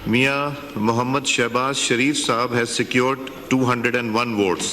Mia Mohammad Shehbaz Sharif Saab has secured 201 votes.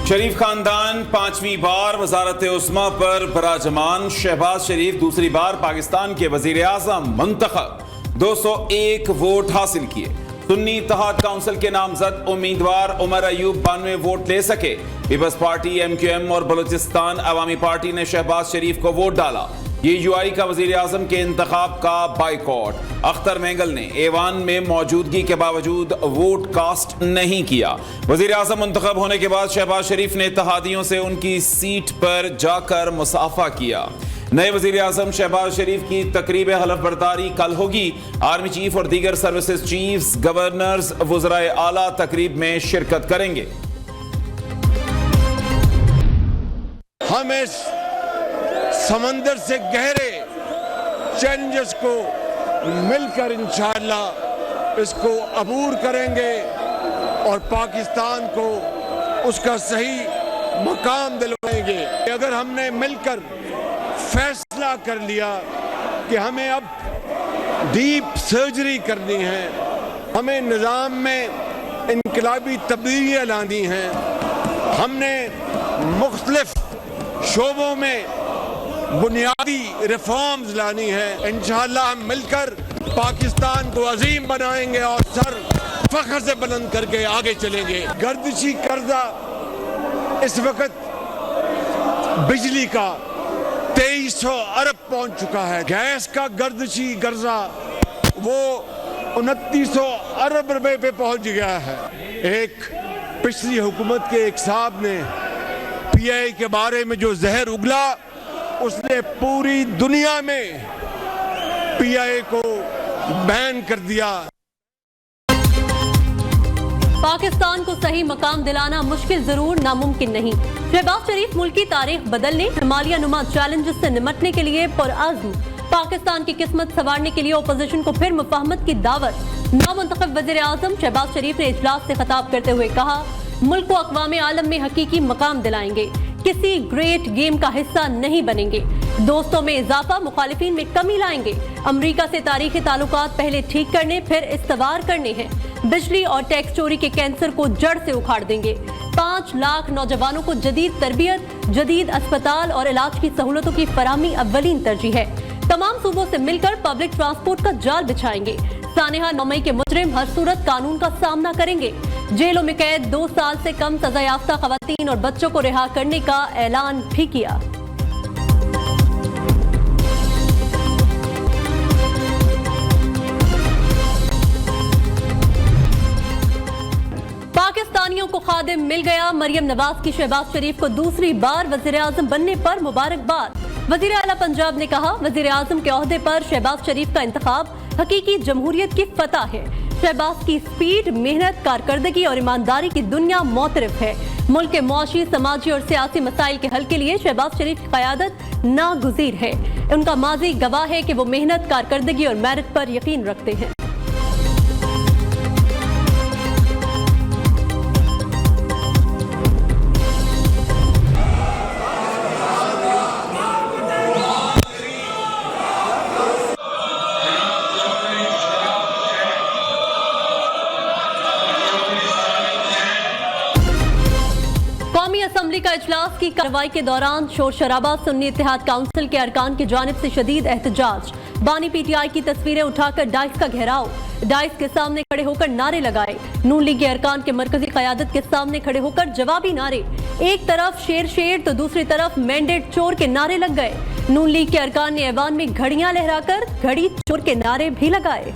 शरीफ खानदान 5वीं बार वजारत उस्मा पर बराजमान। शहबाज शरीफ दूसरी बार पाकिस्तान के वजीर आजम मुंतखब, 201 वोट हासिल किए। सुन्नी इत्तेहाद काउंसिल के नामजद उम्मीदवार उमर अयूब 92 वोट ले सके। पीपल्स पार्टी, MQM और बलूचिस्तान अवामी पार्टी ने शहबाज शरीफ को वोट डाला। UI का वजीर आजम के इंतखाब का बाइकॉट। अख्तर मेंगल ने ऐवान में मौजूदगी के बावजूद वोट कास्ट नहीं किया। वजीर आजम मुंतखब होने के बाद शहबाज शरीफ ने इत्तेहादियों से उनकी सीट पर जाकर मुसाफा किया। नए वजीर आजम शहबाज शरीफ की तकरीब हलफ बर्दारी कल होगी। आर्मी चीफ और दीगर सर्विसेज चीफ्स, गवर्नर्स, वज़राए आला तकरीब में शिरकत करेंगे। हम इस समंदर से गहरे चैलेंजेस को मिलकर इंशाअल्लाह इसको अबूर करेंगे और पाकिस्तान को उसका सही मकाम दिलवाएंगे। अगर हमने मिलकर फैसला कर लिया कि हमें अब डीप सर्जरी करनी है, हमें निज़ाम में इनकलाबी तब्दीलियाँ लानी हैं, हमने मुख्तलिफ शोबों में बुनियादी रिफॉर्म्स लानी है, इंशाअल्लाह हम मिलकर पाकिस्तान को अजीम बनाएंगे और सर फख्र से बुलंद करके आगे चलेंगे। गर्दिशी कर्जा इस वक्त बिजली का 2300 अरब पहुंच चुका है। गैस का गर्दिशी कर्जा वो 2900 अरब रुपए पे पहुंच गया है। एक पिछली हुकूमत के एक साहब ने PI के बारे में जो जहर उगला, उसने पूरी दुनिया में PI को बैन कर दिया। पाकिस्तान को सही मकाम दिलाना मुश्किल जरूर, नामुमकिन नहीं। शहबाज शरीफ मुल्क की तारीख बदलने, हिमालय नुमा चैलेंजेस से निमटने के लिए पुरअज़्म। पाकिस्तान की किस्मत संवारने के लिए ओपोजिशन को फिर मुफाहमत की दावत। नामुंतखब वज़ीर आज़म शहबाज शरीफ ने इजलास से खिताब करते हुए कहा, मुल्क को अक़वाम आलम में हकीकी मकाम दिलाएंगे, किसी ग्रेट गेम का हिस्सा नहीं बनेंगे, दोस्तों में इजाफा, मुखालिफिन में कमी लाएंगे। अमरीका से तारीखी ताल्लुकात पहले ठीक करने, फिर इस्तवार करने हैं। बिजली और टैक्स चोरी के कैंसर को जड़ से उखाड़ देंगे। 5 लाख नौजवानों को जदीद तरबियत, जदीद अस्पताल और इलाज की सहूलतों की फराहमी अव्वलीन तरजीह है। तमाम सूबों से मिलकर पब्लिक ट्रांसपोर्ट का जाल बिछाएंगे। सानेहा 9 मई के मुजरिम हर सूरत कानून का सामना करेंगे। जेलों में कैद 2 साल से कम सजा याफ्ता खवातीन और बच्चों को रिहा करने का ऐलान भी किया। पाकिस्तानियों को खादिम मिल गया। मरियम नवाज की शहबाज शरीफ को दूसरी बार वजीर आजम बनने पर मुबारकबाद। वजीर आला पंजाब ने कहा, वजीर आजम के ओहदे पर शहबाज शरीफ का इंतखाब हकीकी जमहूरियत की फतह है। शहबाज की स्पीड, मेहनत, कारकर्दगी और ईमानदारी की दुनिया मोतरफ है। मुल्क के मुआशी, समाजी और सियासी मसाइल के हल के लिए शहबाज शरीफ की क़यादत नागुज़ीर है। उनका माजी गवाह है कि वो मेहनत, कारकर्दगी और मेरिट पर यकीन रखते हैं। असम्बली का इजलास की कार्रवाई के दौरान शोर शराबा, सुन्नी इत्तेहाद काउंसिल के अरकान की जानिब से शदीद एहतजाज। बानी PTI की तस्वीरें उठाकर डाइस का घेराव, डाइस के सामने खड़े होकर नारे लगाए। नून लीग के अरकान के मरकजी क़यादत के सामने खड़े होकर जवाबी नारे। एक तरफ शेर शेर तो दूसरी तरफ मैंडेट चोर के नारे लग गए। नून लीग के अरकान ने ऐवान में घड़ियां लहराकर घड़ी चोर के नारे भी लगाए।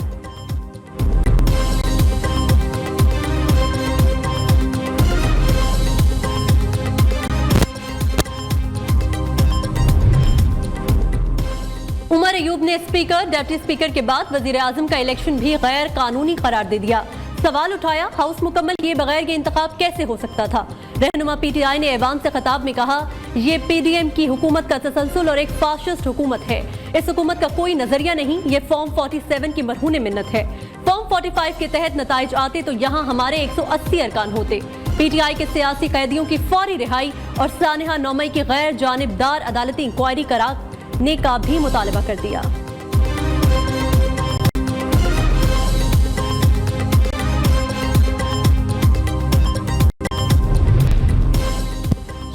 उमर अयूब ने स्पीकर, डिप्टी स्पीकर के बाद वजीर आजम का इलेक्शन भी गैर कानूनी करार दे दिया। सवाल उठाया, हाउस मुकम्मल किए बगैर ये इंतखाब कैसे हो सकता था। रहनुमा PTI ने ऐवान से खिताब में कहा, ये PDM की हुकूमत का तसलसल और एक फाशिस्ट हुकूमत है। इस हुकूमत का कोई नजरिया नहीं, ये फॉर्म 47 की मरहून मिन्नत है। फॉर्म 45 के तहत नताइज आते तो यहाँ हमारे 180 अरकान होते। पीटीआई के सियासी कैदियों की फौरी रिहाई और सानिहा नौमई की गैर जानिबदार अदालती इंक्वायरी कराने का भी मुतालबा कर दिया।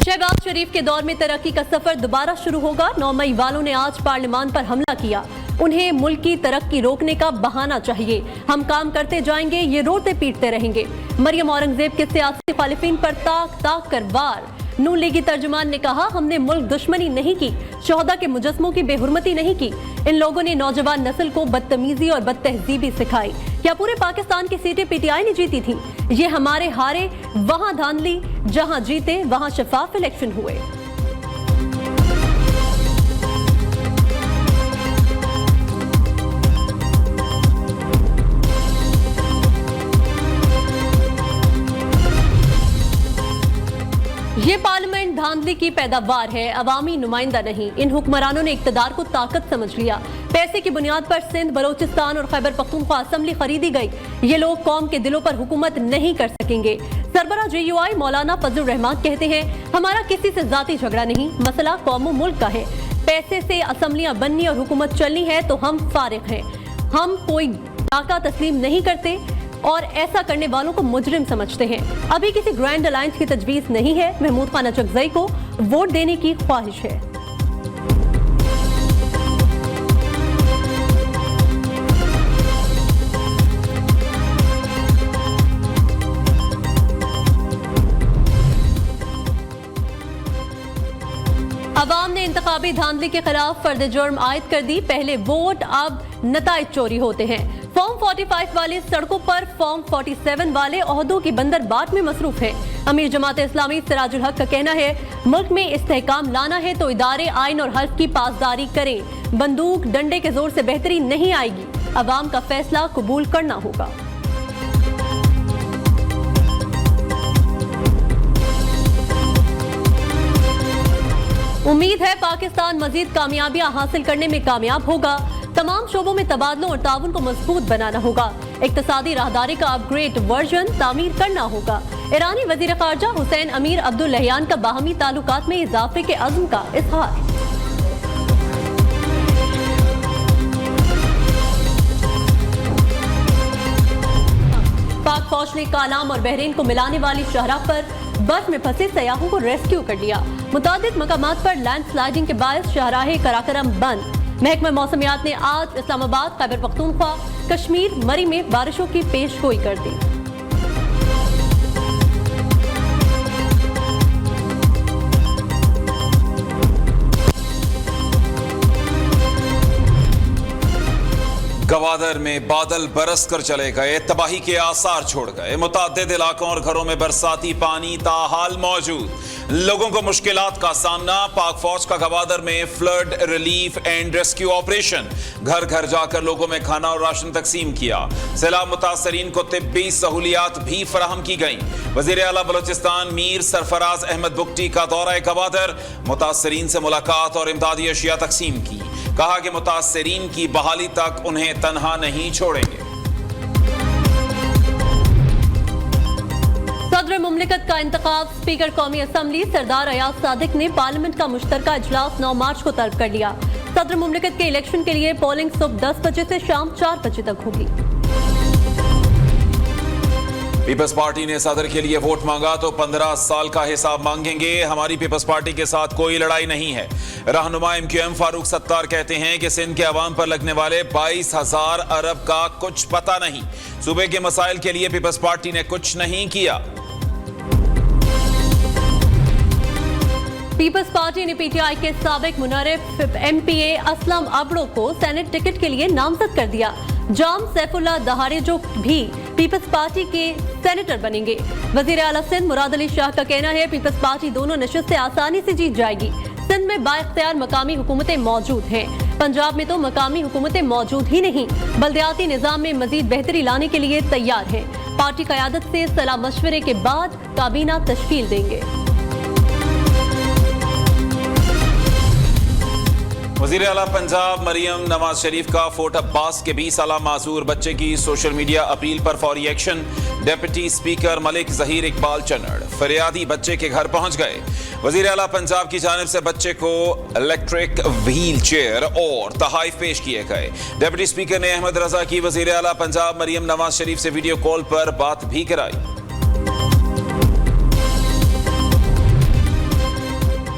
शहबाज शरीफ के दौर में तरक्की का सफर दोबारा शुरू होगा। 9 मई वालों ने आज पार्लियामान पर हमला किया। उन्हें मुल्क की तरक्की रोकने का बहाना चाहिए। हम काम करते जाएंगे, ये रोते पीटते रहेंगे। मरियम औरंगजेब के सियासी खालिफिन पर ताक ताक कर वार। नून लीगी तर्जुमान ने कहा, हमने मुल्क दुश्मनी नहीं की, शोहदा के मुजस्मों की बेहुरमती नहीं की। इन लोगों ने नौजवान नस्ल को बदतमीजी और बदतहजीबी सिखाई। क्या पूरे पाकिस्तान की सीटें पीटीआई ने जीती थी? ये हमारे हारे वहां धांधली, जहां जीते वहां शफाफ इलेक्शन हुए। ये पार्लियामेंट धांधली की पैदावार है, अवामी नुमाइंदा नहीं। इन हुक्मरानों ने इक्तदार को ताकत समझ लिया। पैसे की बुनियाद पर सिंध, बलोचिस्तान और खैबर पख्तूनख्वा असेंबली खरीदी गई। ये लोग कौम के दिलों पर हुकूमत नहीं कर सकेंगे। सरबरा JUI मौलाना फजलुर रहमान कहते हैं, हमारा किसी से जाती झगड़ा नहीं, मसला कौम मुल्क का है। पैसे से असेंबलियां बननी और हुकूमत चलनी है तो हम फारिग हैं। हम कोई डाका तस्लीम नहीं करते और ऐसा करने वालों को मुजरिम समझते हैं। अभी किसी ग्रैंड अलायंस की तजवीज नहीं है। महमूद खान अचकजई को वोट देने की ख्वाहिश है। अवाम ने इंतखाबी धांधली के खिलाफ फर्द जुर्म आयद कर दी। पहले वोट, अब नताइज चोरी होते हैं। फॉर्म 45 वाले सड़कों पर, फॉर्म 47 वाले ओहदों की बंदरबाट में मसरूफ है। अमीर जमात इस्लामी सिराजुल हक का कहना है, मुल्क में इस्तेहकाम लाना है तो इदारे आइन और हल्फ की पासदारी करें। बंदूक डंडे के जोर से बेहतरी नहीं आएगी। अवाम का फैसला कबूल करना होगा। उम्मीद है पाकिस्तान मजीद कामयाबियां हासिल करने में कामयाब होगा। तमाम शोबों में तबादलों और ताउन को मजबूत बनाना होगा। इक्तसादी राहदारी का अपग्रेड वर्जन तामीर करना होगा। ईरानी वजीर खारजा हुसैन अमीर अब्दुल्लहियान का बाहमी ताल्लुकात में इजाफे के अज़्म का इज़हार। पाक फौज ने कालाम और बहरीन को मिलाने वाली शाहराह पर बर्फ में फंसे सयाहों को रेस्क्यू कर लिया। मुतादिद मकामात पर लैंडस्लाइडिंग के बायस शाहराह कराकरम बंद। महकमा मौसमियात ने आज इस्लामाबाद, खैबर पख्तूनख्वा, कश्मीर, मरी में बारिशों की पेशगोई कर दी। गवादर में बादल बरस कर चले गए, तबाही के आसार छोड़ गए। मुताद्दिद इलाकों और घरों में बरसाती पानी ताहाल मौजूद। लोगों को मुश्किलात का सामना। पाक फौज का गवादर में flood relief and rescue operation. घर घर जाकर लोगों में खाना और राशन तकसीम किया। सैलाब मुतासरीन को तिब्बी सहूलियात भी फराहम की गई। वजीर आला बलोचिस्तान मीर सरफराज अहमद बुगटी का दौरा गवादर, मुतासरीन से मुलाकात और इमदादी अशिया तकसीम की। कहा कि मुतासरीन की बहाली तक उन्हें तन्हा नहीं छोड़ेंगे। सदर मुमलिकत का इंतखाब। स्पीकर कौमी असेंबली सरदार अयाज सादिक ने पार्लियामेंट का मुश्तरका इजलास 9 मार्च को तलब कर लिया। सदर मुमलिकत के इलेक्शन के लिए पोलिंग सुबह 10 बजे से शाम 4 बजे तक होगी। पीपल्स पार्टी ने सदर के लिए वोट मांगा तो 15 साल का हिसाब मांगेंगे। हमारी पीपल्स पार्टी के साथ कोई लड़ाई नहीं है। रहनुमा MQM फारूक सत्तार कहते हैं कि सिंध के अवाम पर लगने वाले 22,000 अरब का कुछ पता नहीं। सूबे के मसाइल के लिए पीपल्स पार्टी ने कुछ नहीं किया। पीपल्स पार्टी ने PTI के साबिक मुनरिफ MPA असलम अबड़ो को सेनेट टिकट के लिए नामजद कर दिया। जाम सैफुल्लाह दहारेजो भी पीपल्स पार्टी के सेनेटर बनेंगे। वजीर आला सिंध मुराद अली शाह का कहना है, पीपल्स पार्टी दोनों नशिस्तें आसानी से जीत जाएगी। सिंध में बाइख्तियार मकामी हुकूमतें मौजूद हैं। पंजाब में तो मकामी हुकूमतें मौजूद ही नहीं, बल्दियाती निजाम में मजीद बेहतरी लाने के लिए तैयार है। पार्टी क़यादत से सलाह मशवरे के बाद काबीना तश्कील देंगे। वज़ीर आला पंजाब मरियम नवाज शरीफ का फोर्ट अब्बास के 20 साला माजूर बच्चे की सोशल मीडिया अपील पर फौरी action. Deputy speaker Malik Zahir Iqbal Channar फरियादी बच्चे के घर पहुंच गए। वज़ीर आला पंजाब की जानिब से बच्चे को इलेक्ट्रिक व्हील चेयर और तहाइफ पेश किए गए। डिप्टी स्पीकर ने अहमद रजा की वज़ीर आला पंजाब मरियम नवाज शरीफ से वीडियो कॉल पर बात भी कराई।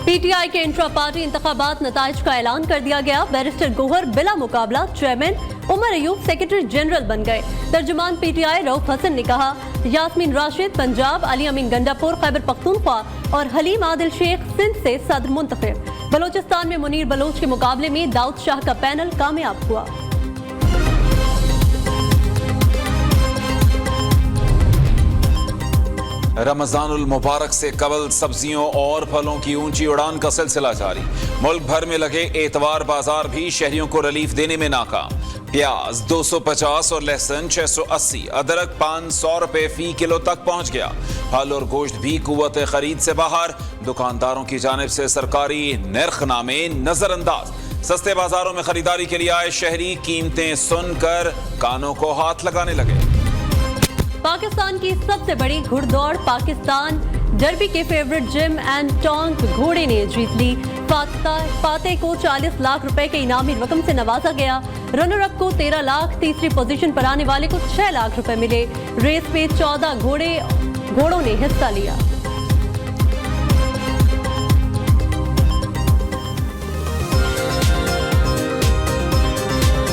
पीटीआई के इंट्रा पार्टी इंतखाबात नताइज का ऐलान कर दिया गया। बैरिस्टर गोहर बिला मुकाबला chairman, Umar Ayub secretary general बन गए। तर्जुमान पीटीआई रऊफ हसन ने कहा, यास्मीन राशिद पंजाब, अली अमीन गंडापुर खैबर पख्तूनख्वा और हलीम आदिल शेख सिंध से सदर मुंतखब। बलोचिस्तान में मुनीर बलोच के मुकाबले में दाऊद शाह का पैनल कामयाब हुआ। रमजानुल मुबारक से कबल सब्जियों और फलों की ऊंची उड़ान का सिलसिला जारी। मुल्क भर में लगे एतवार बाजार भी शहरियों को रिलीफ देने में नाकाम। प्याज 250 और लहसुन 680, अदरक 500 रुपए फी किलो तक पहुंच गया। फल और गोश्त भी कुव्वत खरीद से बाहर। दुकानदारों की जानिब से सरकारी निर्खनामे नजरअंदाज। सस्ते बाजारों में खरीदारी के लिए आए शहरी कीमतें सुनकर कानों को हाथ लगाने लगे। पाकिस्तान की सबसे बड़ी घुड़दौड़ पाकिस्तान डर्बी के फेवरेट जिम एंड टोंक घोड़े ने जीत ली। फातेह को 40 लाख रुपए के इनामी रकम से नवाजा गया। रनर अप को 13 लाख, तीसरी पोजीशन पर आने वाले को 6 लाख रुपए मिले। रेस में 14 घोड़ों ने हिस्सा लिया।